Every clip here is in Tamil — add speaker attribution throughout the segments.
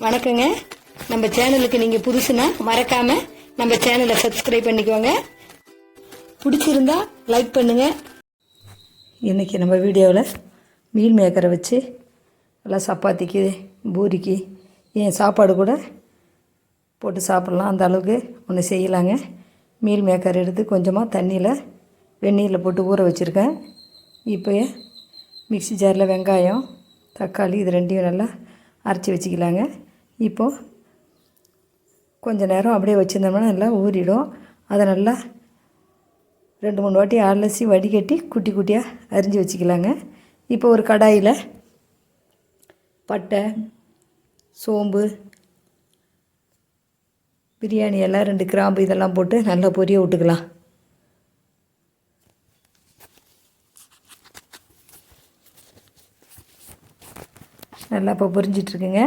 Speaker 1: வணக்கங்க. நம்ம சேனலுக்கு நீங்கள் புதுசுனா மறக்காமல் நம்ம சேனலை சப்ஸ்கிரைப் பண்ணிக்கோங்க. பிடிச்சிருந்தா லைக் பண்ணுங்கள். இன்றைக்கி நம்ம வீடியோவில் மீல் மேக்கரை வச்சு எல்லாம் சப்பாத்திக்கு பூரிக்கு ஏன் சாப்பாடு கூட போட்டு சாப்பிட்லாம். அந்த அளவுக்கு ஒன்று செய்யலாங்க. மீல் மேக்கர் எடுத்து கொஞ்சமாக தண்ணியில் வெந்நீரில் போட்டு ஊற வச்சுருக்கேன். இப்போ மிக்ஸி ஜாரில் வெங்காயம் தக்காளி இது ரெண்டையும் நல்லா அரைச்சி வச்சுக்கலாங்க. இப்போது கொஞ்சம் நேரம் அப்படியே வச்சுருந்தோம்னா நல்லா ஊறிடும். அதை நல்லா 2-3 வாட்டி அலசி வடிகட்டி குட்டி குட்டியாக அரிஞ்சு வச்சுக்கலாங்க. இப்போ ஒரு கடாயில் பட்டை சோம்பு பிரியாணி எல்லாம் 2 கிராம்பு இதெல்லாம் போட்டு நல்லா பொரிய விட்டுக்கலாம். நல்லா இப்போ பொரிஞ்சிட்ருக்குங்க.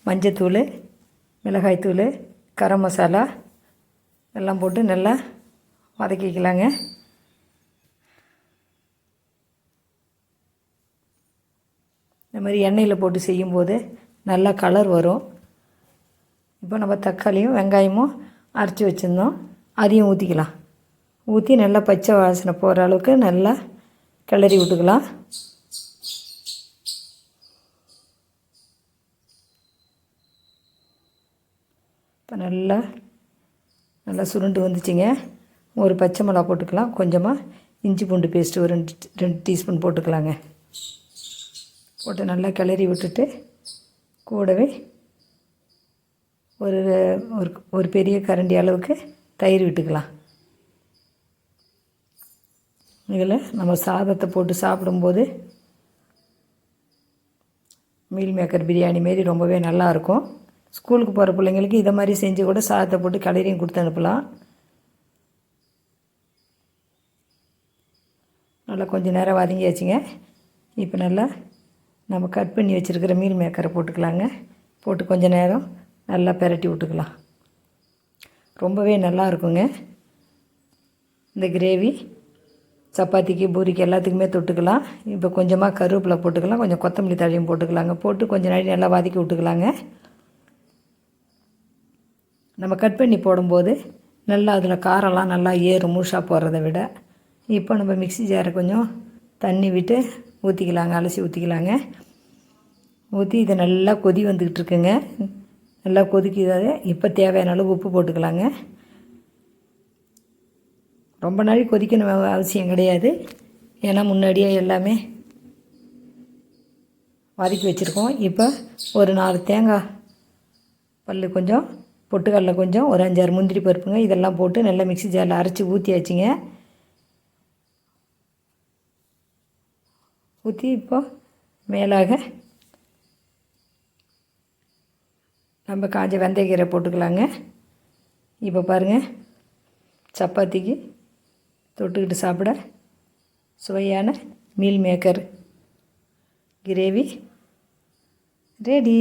Speaker 1: மஞ்சத்தூள் மிளகாய்த்தூள் கரம் மசாலா எல்லாம் போட்டு நல்லா வதக்கிக்கலாங்க. இந்த மாதிரி எண்ணெயில் போட்டு செய்யும்போது நல்லா கலர் வரும். இப்போ நம்ம தக்காளியும் வெங்காயமும் அரைச்சி வச்சுருந்தோம், அதையும் ஊற்றிக்கலாம். ஊற்றி நல்லா பச்சை வாசனை போகிற அளவுக்கு நல்லா கிளறி விட்டுக்கலாம். இப்போ நல்லா சுருண்டு வந்துச்சுங்க. ஒரு பச்சை மிளகா போட்டுக்கலாம். கொஞ்சமாக இஞ்சி பூண்டு பேஸ்ட்டு ஒரு 2 டீஸ்பூன் போட்டுக்கலாங்க. போட்டு நல்லா கிளறி விட்டுட்டு கூடவே ஒரு பெரிய கரண்டி அளவுக்கு தயிர் விட்டுக்கலாம். இதில் நம்ம சாதத்தை போட்டு சாப்பிடும்போது மீல் மேக்கர் பிரியாணி மாரி ரொம்பவே நல்லாயிருக்கும். ஸ்கூலுக்கு போகிற பிள்ளைங்களுக்கு இதை மாதிரி செஞ்சு கூட சாதத்தை போட்டு கிளறியும் கொடுத்து அனுப்பலாம். நல்லா கொஞ்சம் நேரம் வதங்கியாச்சுங்க. இப்போ நல்லா நம்ம கட் பண்ணி வச்சுருக்கிற மீல் மேக்கரை போட்டுக்கலாங்க. போட்டு கொஞ்சம் நேரம் நல்லா பெரட்டி விட்டுக்கலாம். ரொம்பவே நல்லா இருக்குங்க. இந்த கிரேவி சப்பாத்திக்கு பூரிக்கு எல்லாத்துக்குமே தொட்டுக்கலாம். இப்போ கொஞ்சமாக கருவேப்பிலை போட்டுக்கலாம், கொஞ்சம் கொத்தமல்லி தழையும் போட்டுக்கலாங்க. போட்டு கொஞ்சம் நேரம் நல்லா வதக்கி விட்டுக்கலாங்க. நம்ம கட் பண்ணி போடும்போது நல்லா அதில் காரம்லாம் நல்லா ஏறும் முழுசாக போடுறத விட. இப்போ நம்ம மிக்ஸி ஜாரை கொஞ்சம் தண்ணி விட்டு ஊற்றிக்கலாங்க, அலசி ஊற்றிக்கலாங்க. ஊற்றி இதை நல்லா கொதி வந்துக்கிட்டு இருக்குங்க. நல்லா கொதிக்குது. இப்போ தேவையான அளவு உப்பு போட்டுக்கலாங்க. ரொம்ப நாளைக்கு கொதிக்கணும் அவசியம் கிடையாது. ஏன்னா முன்னாடியே எல்லாமே வதக்கி வச்சுருக்கோம். இப்போ ஒரு 4 தேங்காய் பல் கொஞ்சம் பொட்டுக்கடலை கொஞ்சம் ஒரு 5-6 முந்திரி பருப்புங்க இதெல்லாம் போட்டு நல்லா மிக்ஸி ஜாரில் அரைச்சி ஊற்றியாச்சுங்க. ஊற்றி இப்போ மேலாக நம்ம காஞ்ச வெந்தயக்கீரை போட்டுக்கலாங்க. இப்போ பாருங்கள், சப்பாத்திக்கு தொட்டுக்கிட்டு சாப்பிட சுவையான மீல் மேக்கர் கிரேவி ரெடி.